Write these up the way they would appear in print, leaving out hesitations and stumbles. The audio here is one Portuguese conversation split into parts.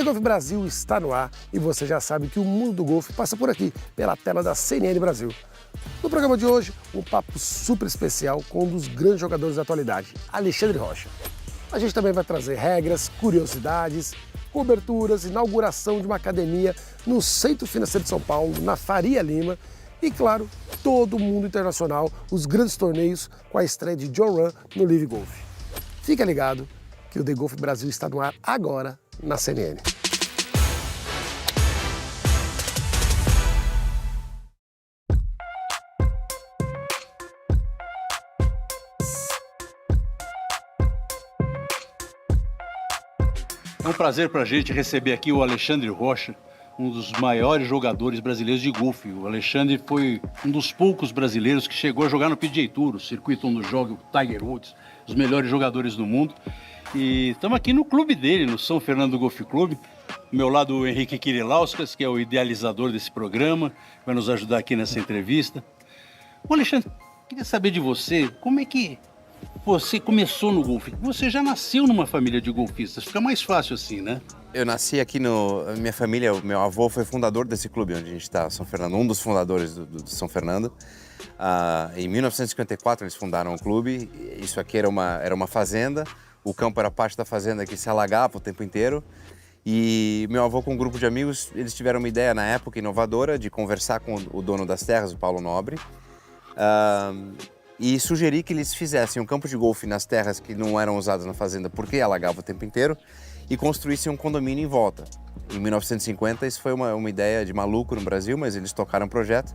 Golfe Brasil está no ar e você já sabe que o mundo do golfe passa por aqui, pela tela da CNN Brasil. No programa de hoje, um papo super especial com um dos grandes jogadores da atualidade, Alexandre Rocha. A gente também vai trazer regras, curiosidades, coberturas, inauguração de uma academia no Centro Financeiro de São Paulo, na Faria Lima, e, claro, todo o mundo internacional, os grandes torneios com a estreia de Jon Rahm no Live Golf. Fica ligado que o The Golf Brasil está no ar agora na CNN. É um prazer para a gente receber aqui o Alexandre Rocha, um dos maiores jogadores brasileiros de golfe. O Alexandre foi um dos poucos brasileiros que chegou a jogar no PGA Tour, o circuito onde joga o Tiger Woods, os melhores jogadores do mundo. E estamos aqui no clube dele, no São Fernando Golf Clube. Ao meu lado, o Henrique Kirilauskas, que é o idealizador desse programa, vai nos ajudar aqui nessa entrevista. Ô Alexandre, queria saber de você, como é que você começou no golfe? Você já nasceu numa família de golfistas, fica mais fácil assim, né? Eu nasci aqui minha família, o meu avô foi fundador desse clube onde a gente está, São Fernando, um dos fundadores do São Fernando. Em 1954 eles fundaram o clube, isso aqui era uma fazenda, o campo era parte da fazenda que se alagava o tempo inteiro. E meu avô com um grupo de amigos, eles tiveram uma ideia na época inovadora de conversar com o dono das terras, o Paulo Nobre, e sugerir que eles fizessem um campo de golfe nas terras que não eram usadas na fazenda porque alagava o tempo inteiro e construíssem um condomínio em volta. Em 1950 isso foi uma ideia de maluco no Brasil, mas eles tocaram o projeto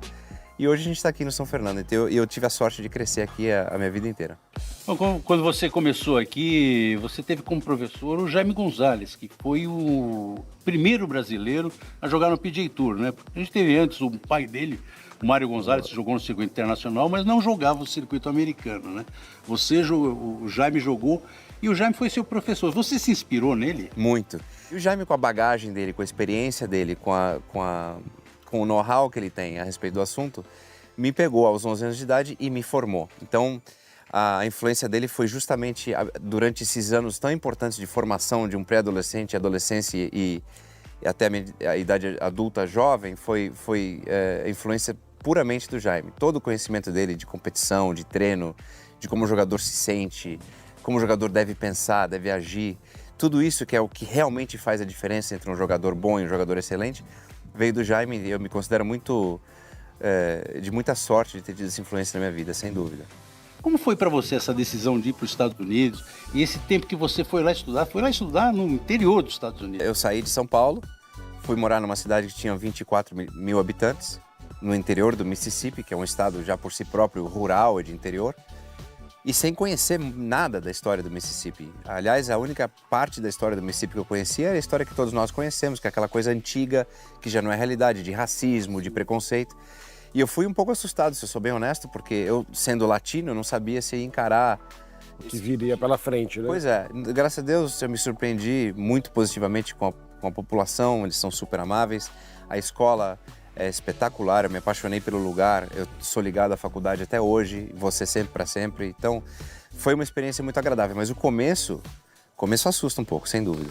e hoje a gente está aqui no São Fernando. Então eu tive a sorte de crescer aqui a minha vida inteira. Bom, quando você começou aqui, você teve como professor o Jaime Gonzalez, que foi o primeiro brasileiro a jogar no PGA Tour, né? A gente teve antes o pai dele, o Mário Gonzalez, que jogou no circuito internacional, mas não jogava o circuito americano, né? O Jaime jogou e o Jaime foi seu professor. Você se inspirou nele? Muito. E o Jaime, com a bagagem dele, com a experiência dele, com o know-how que ele tem a respeito do assunto, me pegou aos 11 anos de idade e me formou. Então, a influência dele foi justamente durante esses anos tão importantes de formação de um pré-adolescente, adolescência e até a idade adulta jovem, foi a influência puramente do Jaime. Todo o conhecimento dele de competição, de treino, de como o jogador se sente, como o jogador deve pensar, deve agir, tudo isso que é o que realmente faz a diferença entre um jogador bom e um jogador excelente, veio do Jaime e eu me considero de muita sorte de ter tido essa influência na minha vida, sem dúvida. Como foi para você essa decisão de ir para os Estados Unidos e esse tempo que você foi lá estudar no interior dos Estados Unidos? Eu saí de São Paulo, fui morar numa cidade que tinha 24 mil habitantes, no interior do Mississippi, que é um estado já por si próprio rural e de interior, e sem conhecer nada da história do Mississippi. Aliás, a única parte da história do Mississippi que eu conhecia é a história que todos nós conhecemos, que é aquela coisa antiga, que já não é realidade, de racismo, de preconceito. E eu fui um pouco assustado, se eu sou bem honesto, porque eu, sendo latino, eu não sabia se ia encarar O que viria pela frente, né? Pois é, graças a Deus eu me surpreendi muito positivamente com a população, eles são super amáveis, a escola é espetacular, eu me apaixonei pelo lugar, eu sou ligado à faculdade até hoje, vou ser sempre para sempre, então foi uma experiência muito agradável, mas o começo assusta um pouco, sem dúvida.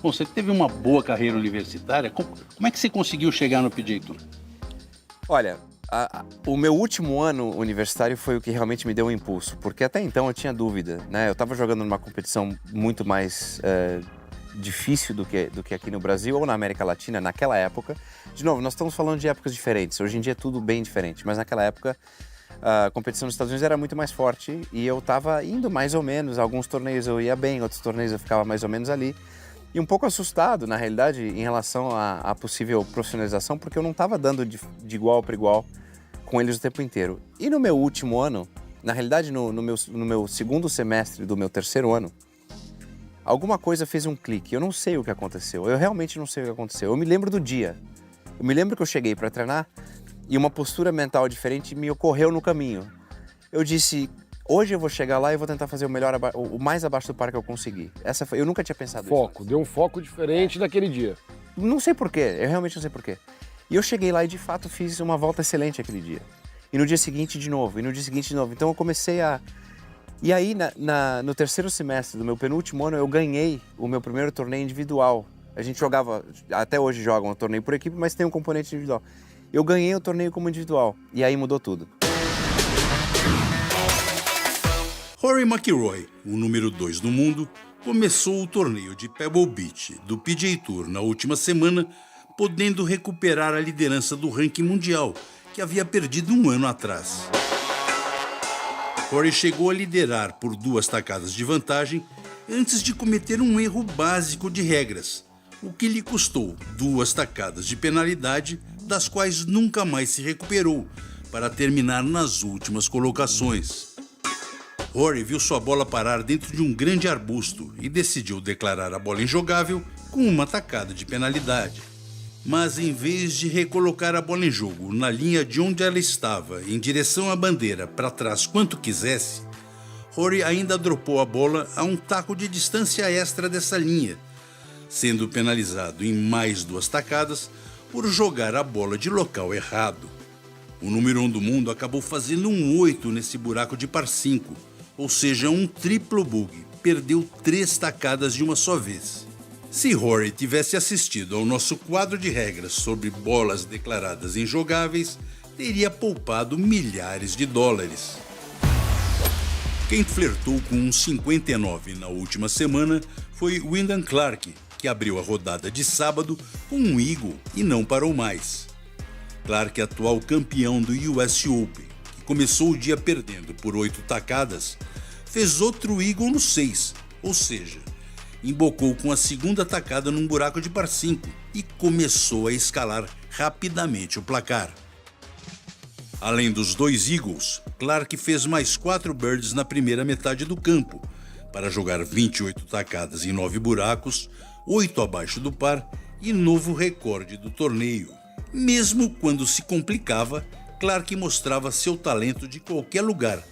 Bom, você teve uma boa carreira universitária, como é que você conseguiu chegar no PGA Tour? Olha, o meu último ano universitário foi o que realmente me deu um impulso, porque até então eu tinha dúvida, né? Eu estava jogando numa competição muito mais difícil do que aqui no Brasil ou na América Latina, naquela época. De novo, nós estamos falando de épocas diferentes, hoje em dia é tudo bem diferente, mas naquela época a competição nos Estados Unidos era muito mais forte e eu estava indo mais ou menos, alguns torneios eu ia bem, outros torneios eu ficava mais ou menos ali. E um pouco assustado, na realidade, em relação à possível profissionalização, porque eu não estava dando de igual para igual com eles o tempo inteiro. E no meu último ano, na realidade, no meu segundo semestre do meu terceiro ano, alguma coisa fez um clique. Eu não sei o que aconteceu, eu realmente não sei o que aconteceu. Eu me lembro do dia. Eu me lembro que eu cheguei para treinar e uma postura mental diferente me ocorreu no caminho. Eu disse, hoje eu vou chegar lá e vou tentar fazer o mais abaixo do par que eu conseguir. Eu nunca tinha pensado nisso. Deu um foco diferente daquele dia. Não sei porquê, eu realmente não sei porquê. E eu cheguei lá e de fato fiz uma volta excelente aquele dia. E no dia seguinte de novo, e no dia seguinte de novo. Então eu comecei a... E aí no terceiro semestre do meu penúltimo ano eu ganhei o meu primeiro torneio individual A gente jogava, até hoje joga um torneio por equipe, mas tem um componente individual. Eu ganhei o torneio como individual, e aí mudou tudo. Rory McIlroy, o número 2 do mundo, começou o torneio de Pebble Beach do PGA Tour na última semana, podendo recuperar a liderança do ranking mundial, que havia perdido um ano atrás. Rory chegou a liderar por 2 tacadas de vantagem antes de cometer um erro básico de regras, o que lhe custou 2 tacadas de penalidade, das quais nunca mais se recuperou, para terminar nas últimas colocações. Rory viu sua bola parar dentro de um grande arbusto e decidiu declarar a bola injogável com uma tacada de penalidade. Mas em vez de recolocar a bola em jogo na linha de onde ela estava, em direção à bandeira, para trás quanto quisesse, Rory ainda dropou a bola a um taco de distância extra dessa linha, sendo penalizado em mais 2 tacadas por jogar a bola de local errado. O número 1 do mundo acabou fazendo um 8 nesse buraco de par 5, ou seja, um triplo bogey, perdeu 3 tacadas de uma só vez. Se Rory tivesse assistido ao nosso quadro de regras sobre bolas declaradas injogáveis, teria poupado milhares de dólares. Quem flertou com um 59 na última semana foi Wyndham Clark, que abriu a rodada de sábado com um eagle e não parou mais. Clark, atual campeão do US Open, que começou o dia perdendo por 8 tacadas, fez outro eagle no 6, ou seja, embocou com a segunda tacada num buraco de par 5 e começou a escalar rapidamente o placar. Além dos 2 eagles, Clark fez mais 4 birdies na primeira metade do campo, para jogar 28 tacadas em 9 buracos, 8 abaixo do par e novo recorde do torneio. Mesmo quando se complicava, Clark mostrava seu talento de qualquer lugar,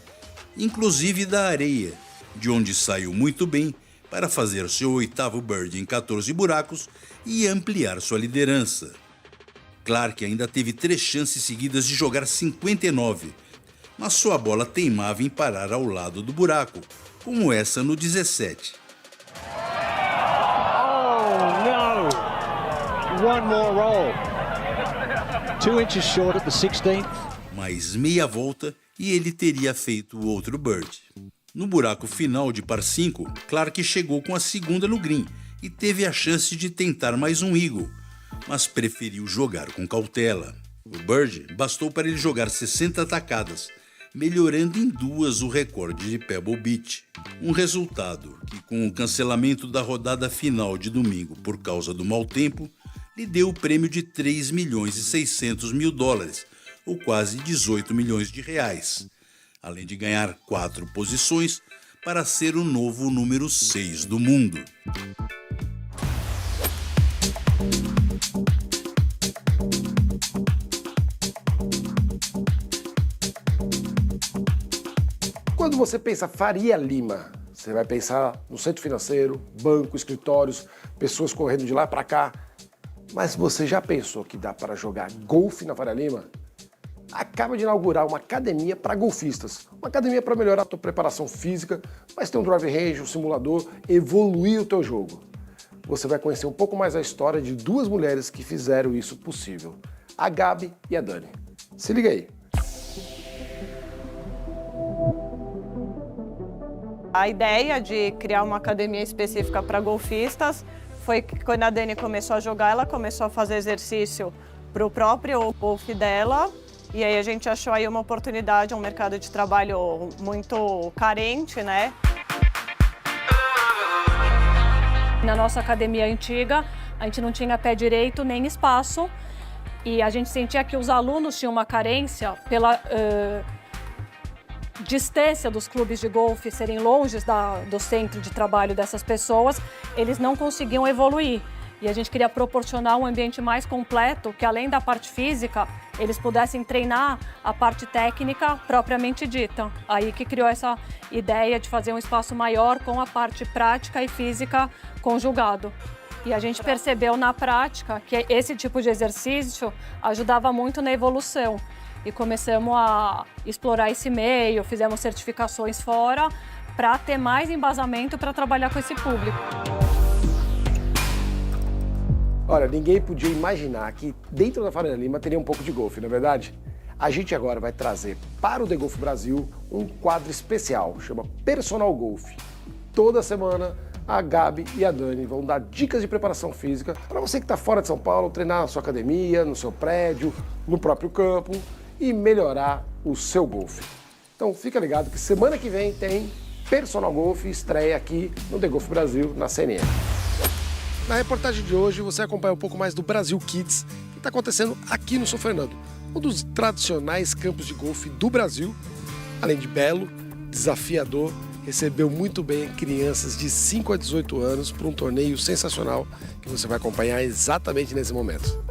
inclusive da areia, de onde saiu muito bem para fazer seu 8º birdie em 14 buracos e ampliar sua liderança. Clark ainda teve 3 chances seguidas de jogar 59, mas sua bola teimava em parar ao lado do buraco, como essa no 17. Oh, no! One more roll. 2 inches short at the 16th. Mais meia volta e ele teria feito o outro birdie. No buraco final de par 5, Clark chegou com a segunda no green e teve a chance de tentar mais um eagle, mas preferiu jogar com cautela. O birdie bastou para ele jogar 60 tacadas, melhorando em 2 o recorde de Pebble Beach. Um resultado que, com o cancelamento da rodada final de domingo por causa do mau tempo, lhe deu o prêmio de 3 milhões e 600 mil dólares, ou quase 18 milhões de reais. Além de ganhar 4 posições para ser o novo número 6 do mundo. Quando você pensa Faria Lima, você vai pensar no centro financeiro, banco, escritórios, pessoas correndo de lá para cá. Mas você já pensou que dá para jogar golfe na Faria Lima? Acaba de inaugurar uma academia para golfistas. Uma academia para melhorar a tua preparação física, mas tem um drive range, um simulador, evoluir o teu jogo. Você vai conhecer um pouco mais a história de 2 mulheres que fizeram isso possível. A Gabi e a Dani. Se liga aí. A ideia de criar uma academia específica para golfistas foi que quando a Dani começou a jogar, ela começou a fazer exercício para o próprio golfe dela. E aí a gente achou aí uma oportunidade, um mercado de trabalho muito carente, né? Na nossa academia antiga, a gente não tinha pé direito nem espaço. E a gente sentia que os alunos tinham uma carência pela distância dos clubes de golfe serem longe do centro de trabalho dessas pessoas, eles não conseguiam evoluir. E a gente queria proporcionar um ambiente mais completo, que além da parte física, eles pudessem treinar a parte técnica propriamente dita. Aí que criou essa ideia de fazer um espaço maior com a parte prática e física conjugado. E a gente percebeu na prática que esse tipo de exercício ajudava muito na evolução. E começamos a explorar esse meio, fizemos certificações fora para ter mais embasamento para trabalhar com esse público. Olha, ninguém podia imaginar que dentro da Faria Lima teria um pouco de golfe, não é verdade? A gente agora vai trazer para o The Golf Brasil um quadro especial, chama Personal Golf. Toda semana a Gabi e a Dani vão dar dicas de preparação física para você que está fora de São Paulo, treinar na sua academia, no seu prédio, no próprio campo e melhorar o seu golfe. Então fica ligado que semana que vem tem Personal Golf estreia aqui no The Golf Brasil, na CNN. Na reportagem de hoje você acompanha um pouco mais do Brasil Kids, que está acontecendo aqui no São Fernando, um dos tradicionais campos de golfe do Brasil. Além de belo, desafiador, recebeu muito bem crianças de 5 a 18 anos para um torneio sensacional que você vai acompanhar exatamente nesse momento.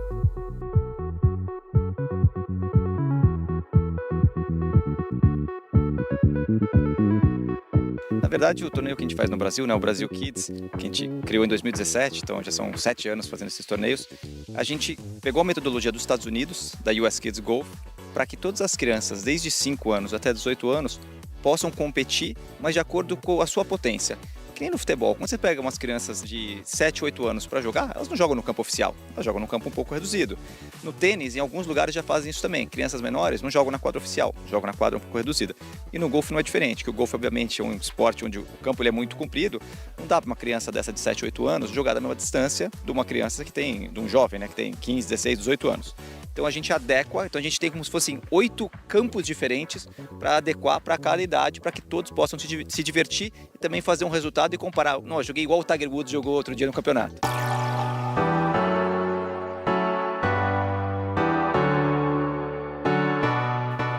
Na verdade, o torneio que a gente faz no Brasil, né, o Brasil Kids, que a gente criou em 2017, então já são 7 anos fazendo esses torneios, a gente pegou a metodologia dos Estados Unidos, da US Kids Golf, para que todas as crianças, desde 5 anos até 18 anos, possam competir, mas de acordo com a sua potência. Que nem no futebol, quando você pega umas crianças de 7, 8 anos para jogar, elas não jogam no campo oficial, elas jogam no campo um pouco reduzido. No tênis, em alguns lugares já fazem isso também. Crianças menores não jogam na quadra oficial, jogam na quadra um pouco reduzida. E no golfe não é diferente, que o golfe obviamente é um esporte onde o campo ele é muito comprido, não dá para uma criança dessa de 7, 8 anos jogar da mesma distância de uma criança que tem, de um jovem, né, que tem 15, 16, 18 anos. Então a gente adequa, então a gente tem como se fossem 8 campos diferentes para adequar para cada idade, para que todos possam se divertir e também fazer um resultado e comparar. Não, eu joguei igual o Tiger Woods jogou outro dia no campeonato.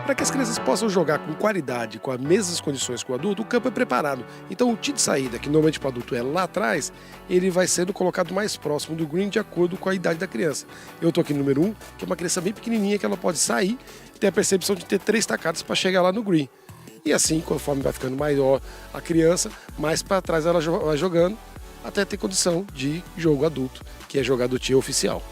Para que as crianças possam jogar com qualidade, com as mesmas condições que o adulto, o campo é preparado. Então o tee de saída, que normalmente para o adulto é lá atrás, ele vai sendo colocado mais próximo do green de acordo com a idade da criança. Eu estou aqui no número 1, que é uma criança bem pequenininha que ela pode sair e ter a percepção de ter 3 tacadas para chegar lá no green. E assim, conforme vai ficando maior a criança, mais para trás ela vai jogando até ter condição de jogo adulto, que é jogar do tee oficial.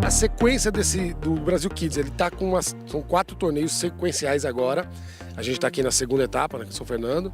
A sequência do Brasil Kids, ele tá com são 4 torneios sequenciais agora. A gente está aqui na segunda etapa, né, em São Fernando.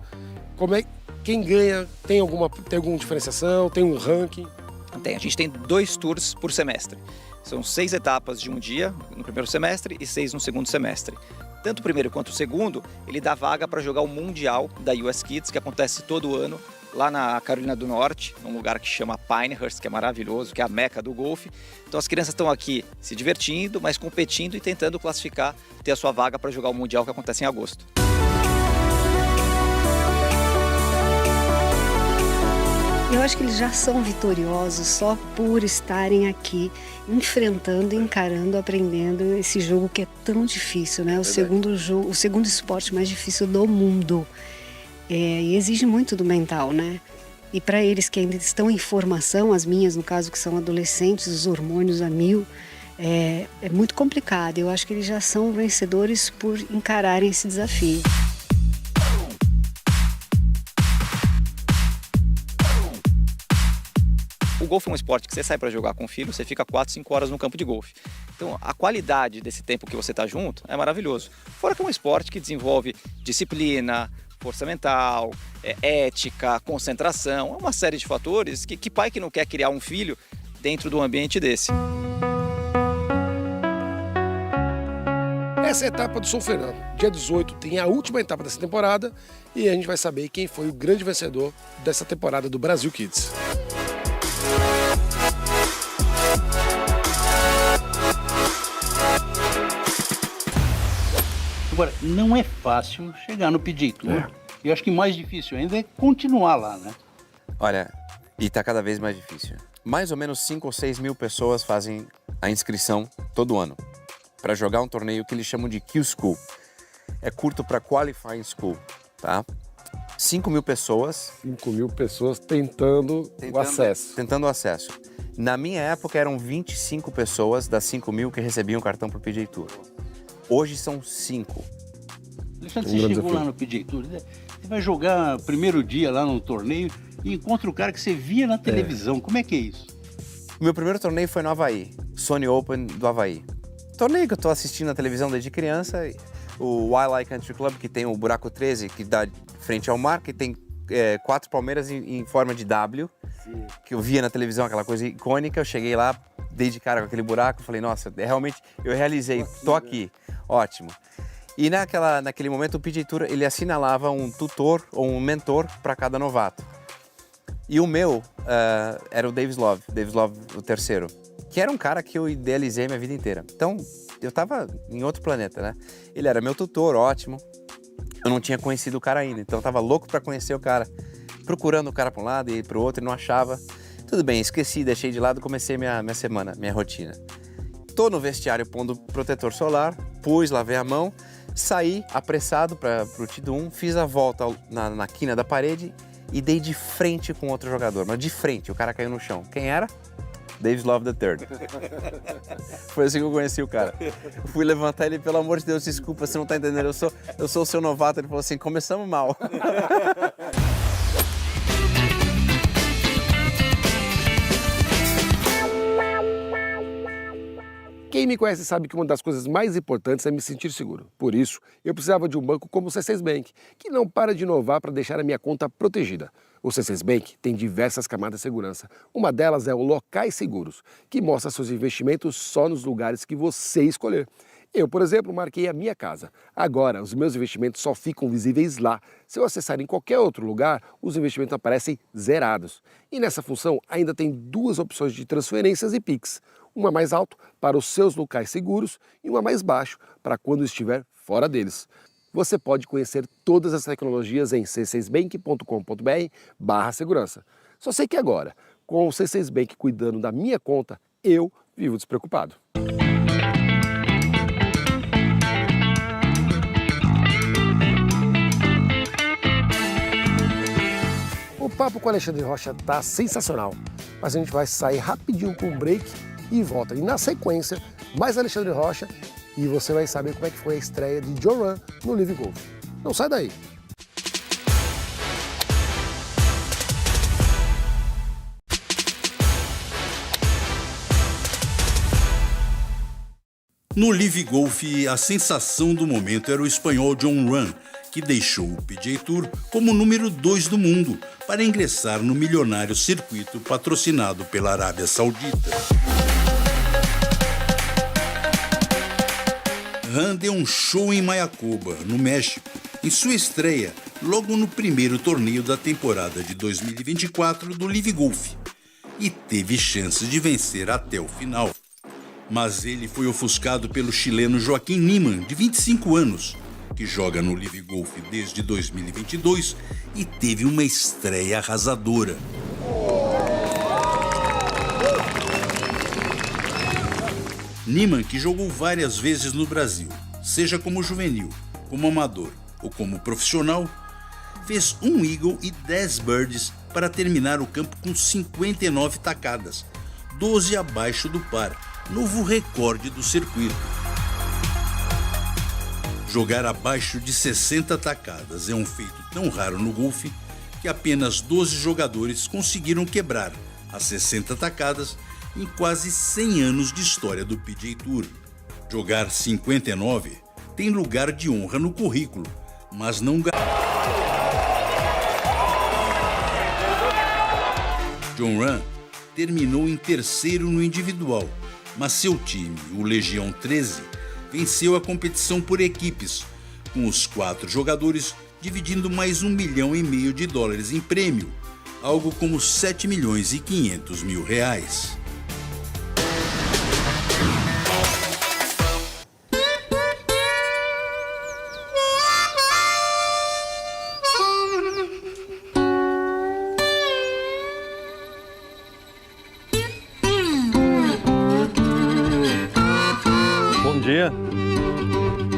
Quem ganha, tem alguma diferenciação, tem um ranking? A gente tem 2 tours por semestre. São 6 etapas de um dia no primeiro semestre e 6 no segundo semestre. Tanto o primeiro quanto o segundo, ele dá vaga para jogar o Mundial da US Kids, que acontece todo ano, lá na Carolina do Norte, num lugar que chama Pinehurst, que é maravilhoso, que é a meca do golfe. Então as crianças estão aqui se divertindo, mas competindo e tentando classificar, ter a sua vaga para jogar o Mundial que acontece em agosto. Eu acho que eles já são vitoriosos só por estarem aqui enfrentando, encarando, aprendendo esse jogo que é tão difícil, né? O segundo esporte mais difícil do mundo. E exige muito do mental, né? E para eles que ainda estão em formação, as minhas, no caso, que são adolescentes, os hormônios a mil, é muito complicado. Eu acho que eles já são vencedores por encararem esse desafio. O golfe é um esporte que você sai para jogar com o filho, você fica 4, 5 horas no campo de golfe. Então, a qualidade desse tempo que você está junto é maravilhoso. Fora que é um esporte que desenvolve disciplina, força mental, ética, concentração, é uma série de fatores que pai que não quer criar um filho dentro de um ambiente desse. Essa é a etapa do São Fernando. Dia 18 tem a última etapa dessa temporada e a gente vai saber quem foi o grande vencedor dessa temporada do Brasil Kids. Agora, não é fácil chegar no PGA Tour. E eu acho que mais difícil ainda é continuar lá, né? Olha, e tá cada vez mais difícil. Mais ou menos 5 ou 6 mil pessoas fazem a inscrição todo ano para jogar um torneio que eles chamam de Q-School. É curto para Qualifying School, tá? 5 mil pessoas. 5 mil pessoas tentando o acesso. Tentando o acesso. Na minha época eram 25 pessoas das 5 mil que recebiam cartão para o PGA Tour. Hoje são 5. Alexandre, você chegou lá no PGA Tour, você vai jogar primeiro dia lá no torneio e encontra o cara que você via na televisão. Como é que é isso? O meu primeiro torneio foi no Havaí, Sony Open do Havaí. Torneio que eu tô assistindo na televisão desde criança, o Waialae Country Club, que tem o buraco 13, que dá frente ao mar, que tem 4 palmeiras em forma de W, que eu via na televisão, aquela coisa icônica. Eu cheguei lá, dei de cara com aquele buraco, falei, nossa, realmente, eu realizei, tô aqui, ótimo. E naquele momento o PGA Tour, ele assinalava um tutor ou um mentor para cada novato. E o meu era o Davis Love o terceiro, que era um cara que eu idealizei minha vida inteira. Então, eu tava em outro planeta, né? Ele era meu tutor, ótimo. Eu não tinha conhecido o cara ainda, então eu tava louco para conhecer o cara. Procurando o cara para um lado e para o outro e não achava. Tudo bem, esqueci, deixei de lado, comecei minha semana, minha rotina. Tô no vestiário pondo protetor solar, lavei a mão, saí apressado para o T1, fiz a volta na quina da parede e dei de frente com outro jogador. Mas de frente, o cara caiu no chão. Quem era? Davis Love III. Foi assim que eu conheci o cara. Fui levantar ele, pelo amor de Deus, desculpa, você não tá entendendo, eu sou o seu novato. Ele falou assim, começamos mal. Quem me conhece sabe que uma das coisas mais importantes é me sentir seguro. Por isso, eu precisava de um banco como o C6 Bank, que não para de inovar para deixar a minha conta protegida. O C6 Bank tem diversas camadas de segurança. Uma delas é o Locais Seguros, que mostra seus investimentos só nos lugares que você escolher. Eu, por exemplo, marquei a minha casa. Agora, os meus investimentos só ficam visíveis lá. Se eu acessar em qualquer outro lugar, os investimentos aparecem zerados. E nessa função ainda tem 2 opções de transferências e Pix. Uma mais alto para os seus locais seguros e uma mais baixo para quando estiver fora deles. Você pode conhecer todas as tecnologias em c6bank.com.br/segurança. Só sei que agora, com o C6 Bank cuidando da minha conta, eu vivo despreocupado. O papo com o Alexandre Rocha tá sensacional, mas a gente vai sair rapidinho com um break e volta. E na sequência, mais Alexandre Rocha e você vai saber como é que foi a estreia de Jon Rahm no Live Golf. Não sai daí! No Live Golf, a sensação do momento era o espanhol Jon Rahm, que deixou o PGA Tour como número 2 do mundo para ingressar no milionário circuito patrocinado pela Arábia Saudita. Rahm deu um show em Mayakoba, no México, em sua estreia, logo no primeiro torneio da temporada de 2024 do Live Golf, e teve chances de vencer até o final. Mas ele foi ofuscado pelo chileno Joaquim Niemann, de 25 anos, que joga no Live Golf desde 2022 e teve uma estreia arrasadora. Niemann, que jogou várias vezes no Brasil, seja como juvenil, como amador ou como profissional, fez um eagle e 10 birdies para terminar o campo com 59 tacadas, 12 abaixo do par, novo recorde do circuito. Jogar abaixo de 60 tacadas é um feito tão raro no golfe que apenas 12 jogadores conseguiram quebrar as 60 tacadas em quase 100 anos de história do PGA Tour. Jogar 59 tem lugar de honra no currículo, mas não Jon Rahm terminou em terceiro no individual, mas seu time, o Legião 13, venceu a competição por equipes, com os 4 jogadores dividindo mais $1,5 milhão em prêmio, algo como 7.500.000 reais. Bom dia,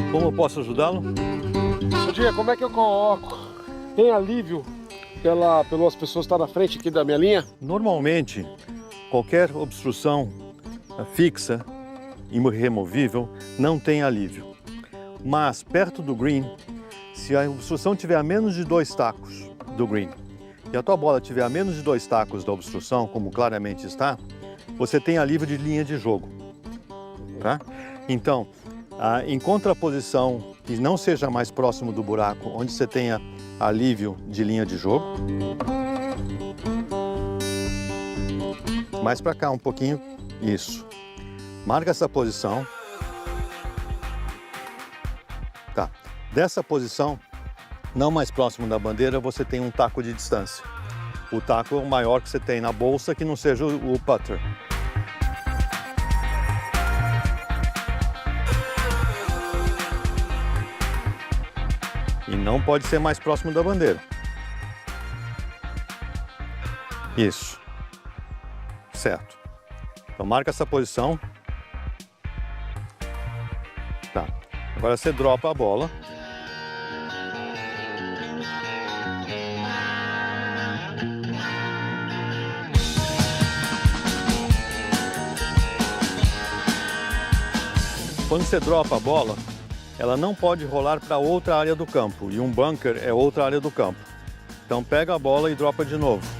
como posso ajudá-lo? Bom dia, como é que eu coloco? Tem alívio pelas pessoas que estão na frente aqui da minha linha? Normalmente, qualquer obstrução fixa, irremovível, não tem alívio. Mas perto do green, se a obstrução tiver a menos de 2 tacos do green e a tua bola tiver a menos de 2 tacos da obstrução, como claramente está, você tem alívio de linha de jogo. Tá? Então, em contraposição, que não seja mais próximo do buraco, onde você tenha alívio de linha de jogo. Mais para cá um pouquinho, isso. Marca essa posição. Tá. Dessa posição, não mais próximo da bandeira, você tem um taco de distância. O taco é o maior que você tem na bolsa, que não seja o putter. E não pode ser mais próximo da bandeira. Isso. Certo. Então marca essa posição. Tá. Agora você dropa a bola. Quando você dropa a bola, ela não pode rolar para outra área do campo. E um bunker é outra área do campo. Então pega a bola e dropa de novo.